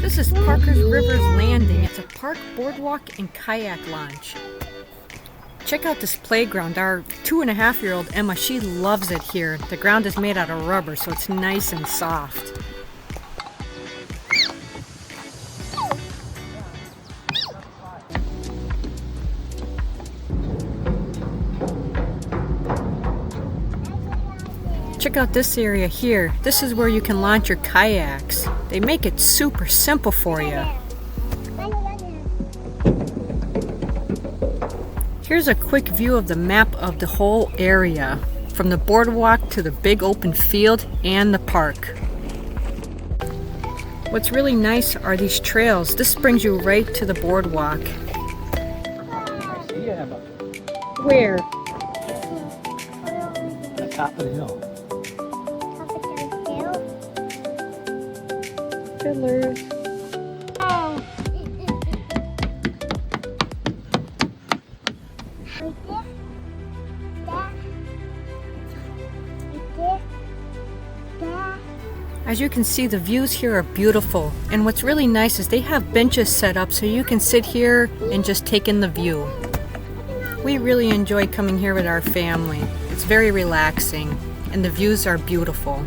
This is Parker's River's Landing. It's a park, boardwalk, and kayak launch. Check out this playground. Our 2.5-year-old Emma, she loves it here. The ground is made out of rubber, so it's nice and soft. Check out this area here. This is where you can launch your kayaks. They make it super simple for you. Here's a quick view of the map of the whole area, from the boardwalk to the big open field and the park. What's really nice are these trails. This brings you right to the boardwalk. Where? The top of the hill. Fiddlers. Oh. As you can see, the views here are beautiful, and what's really nice is they have benches set up so you can sit here and just take in the view. We really enjoy coming here with our family. It's very relaxing, and the views are beautiful.